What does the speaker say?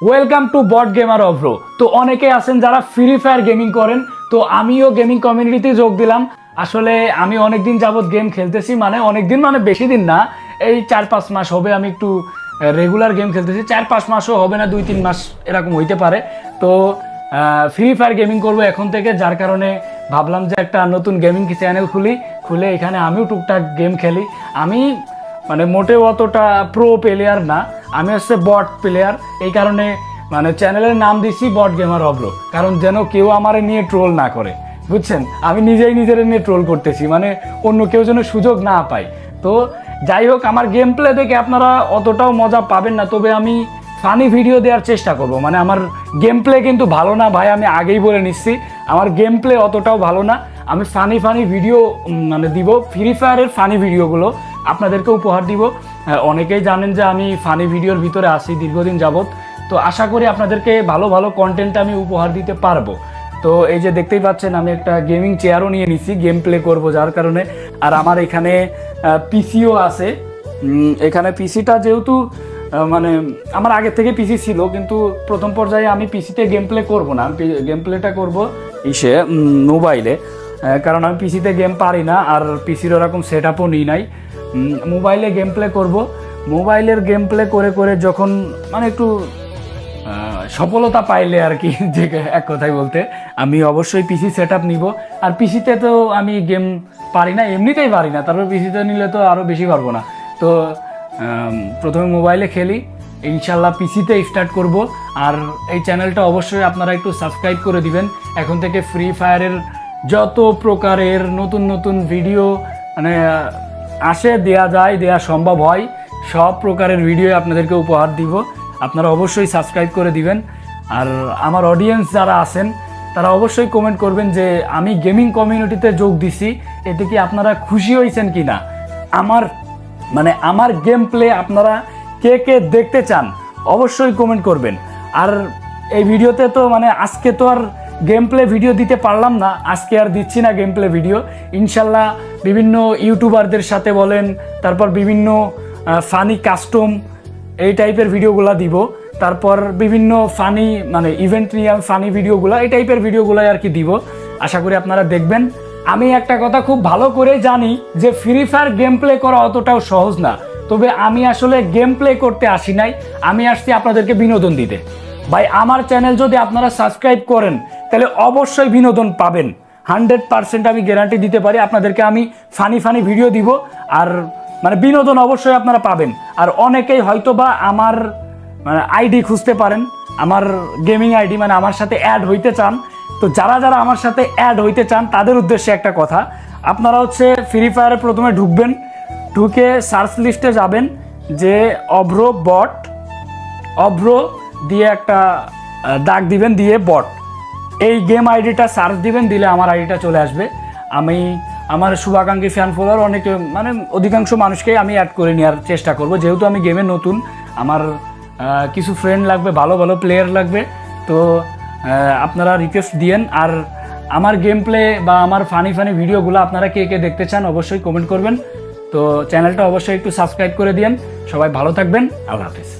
Welcome to bot gamer অভ্র। তো অনেকে আছেন যারা ফ্রি ফায়ার গেমিং করেন, তো আমিও গেমিং কমিউনিটিতে যোগ দিলাম। আসলে আমি অনেকদিন যাবত গেম খেলতেছি, মানে অনেকদিন মানে বেশি দিন না, এই 4-5 মাস হবে আমি একটু রেগুলার গেম খেলতেছি। 4-5 মাসও হবে না, 2-3 মাস এরকম হইতে পারে। তো ফ্রি ফায়ার গেমিং করবো এখন থেকে, যার কারণে ভাবলাম যে একটা নতুন গেমিং চ্যানেল খুলে এখানে আমিও টুকটাক গেম খেলি। আমি মানে মোটেও অতটা প্রো প্লেয়ার না, আমি হচ্ছে বট প্লেয়ার। এই কারণে মানে চ্যানেলের নাম দিচ্ছি বট গেমার অভ্র, কারণ যেন কেউ আমার নিয়ে ট্রোল না করে, বুঝছেন? আমি নিজেই নিজের নিয়ে ট্রোল করতেছি, মানে অন্য কেউ যেন সুযোগ না পায়। তো যাই হোক, আমার গেম প্লে দেখে আপনারা অতটাও মজা পাবেন না, তবে আমি ফানি ভিডিও দেওয়ার চেষ্টা করব। মানে আমার গেম প্লে কিন্তু ভালো না ভাই, আমি আগেই বলে নিচ্ছি, আমার গেম প্লে অতটাও ভালো না। আমি ফানি ভিডিও মানে দিব, ফ্রি ফায়ারের ফানি ভিডিওগুলো আপনাদেরকে উপহার দিব। অনেকেই জানেন যে আমি ফানি ভিডিওর ভিতরে আছি দীর্ঘদিন যাবত, তো আশা করি আপনাদেরকে ভালো ভালো কন্টেন্ট আমি উপহার দিতে পারবো। তো এই যে দেখতেই পাচ্ছেন, আমি একটা গেমিং চেয়ারও নিয়ে নিছি গেম প্লে করবো যার কারণে। আর আমার এখানে পিসিও আছে। এখানে পিসিটা যেহেতু মানে আমার আগে থেকে পিসি ছিল, কিন্তু প্রথম পর্যায়ে আমি পিসিতে গেম প্লে করবো না, গেম প্লেটা করবো মোবাইলে, কারণ আমি পিসিতে গেম পারি না, আর পিসির ওরকম সেট আপও নিই নাই। মোবাইলে গেম প্লে করবো। মোবাইলের গেম প্লে করে করে যখন মানে একটু সফলতা পাইলে আর কি, যে এক কথায় বলতে, আমি অবশ্যই পিসি সেট আপ নিব। আর পিসিতে তো আমি গেম পারি না, এমনিতেই পারি না, তারপর পিসিতে নিলে তো আরও বেশি পারবো না। তো প্রথমে মোবাইলে খেলি, ইনশাল্লাহ পিসিতে স্টার্ট করব। আর এই চ্যানেলটা অবশ্যই আপনারা একটু সাবস্ক্রাইব করে দিবেন। এখন থেকে ফ্রি ফায়ারের যত প্রকারের নতুন নতুন ভিডিও মানে আসে, দেয়া সম্ভব হয়, সব প্রকারের ভিডিও আপনাদেরকে উপহার দিব। আপনারা অবশ্যই সাবস্ক্রাইব করে দিবেন। আর আমার অডিয়েন্স যারা আছেন তারা অবশ্যই কমেন্ট করবেন যে আমি গেমিং কমিউনিটিতে যোগ দিছি, এতে কি আপনারা খুশি হয়েছেন কি না। আমার গেম প্লে আপনারা কে কে দেখতে চান অবশ্যই কমেন্ট করবেন। আর এই ভিডিওতে তো মানে আজকে তো আর গেম প্লে ভিডিও দিতে পারলাম না, আজকে আর দিচ্ছি না গেম প্লে ভিডিও। ইনশাল্লাহ বিভিন্ন ইউটিউবারদের সাথে বলেন, তারপর বিভিন্ন ফানি কাস্টম এই টাইপের ভিডিওগুলো দিব, তারপর বিভিন্ন ফানি মানে ইভেন্ট নিয়ে ফানি ভিডিওগুলো, এই টাইপের ভিডিওগুলো আর কি দিব। আশা করি আপনারা দেখবেন। আমি একটা কথা খুব ভালো করে জানি যে ফ্রি ফায়ার গেম প্লে করা অতটাও সহজ না, তবে আমি আসলে গেম প্লে করতে আসি নাই, আমি আসছি আপনাদেরকে বিনোদন দিতে। ভাই, আমার চ্যানেল যদি আপনারা সাবস্ক্রাইব করেন তাহলে অবশ্যই বিনোদন পাবেন, 100% আমি গ্যারান্টি দিতে পারি। আপনাদেরকে আমি ফানি ভিডিও দিব, আর মানে বিনোদন অবশ্যই আপনারা পাবেন। আর অনেকেই হয়তো বা আমার মানে আইডি খুঁজতে পারেন, আমার গেমিং আইডি, মানে আমার সাথে অ্যাড হইতে চান। তো যারা যারা আমার সাথে অ্যাড হইতে চান তাদের উদ্দেশ্যে একটা কথা, আপনারা হচ্ছে ফ্রি ফায়ারে প্রথমে ঢুকবেন, ঢুকে সার্চ লিস্টে যাবেন যে অভ্র দিয়ে একটা দাগ দিবেন, দিয়ে বট, এই গেম আইডিটা সার্চ দিবেন, দিলে আমার আইডিটা চলে আসবে। আমি আমার শুভাকাঙ্ক্ষী ফ্যান ফলোয়ার অনেকে মানে অধিকাংশ মানুষকেই আমি অ্যাড করে নেওয়ার চেষ্টা করব, যেহেতু আমি গেমে নতুন। আমার কিছু ফ্রেন্ড লাগবে, ভালো ভালো প্লেয়ার লাগবে। তো আপনারা রিকোয়েস্ট দিয়েন। আর আমার গেম প্লে বা আমার ফানি ভিডিওগুলো আপনারা কে কে দেখতে চান অবশ্যই কমেন্ট করবেন। তো চ্যানেলটা অবশ্যই একটু সাবস্ক্রাইব করে দিয়েন। সবাই ভালো থাকবেন, আল্লাহ হাফেজ।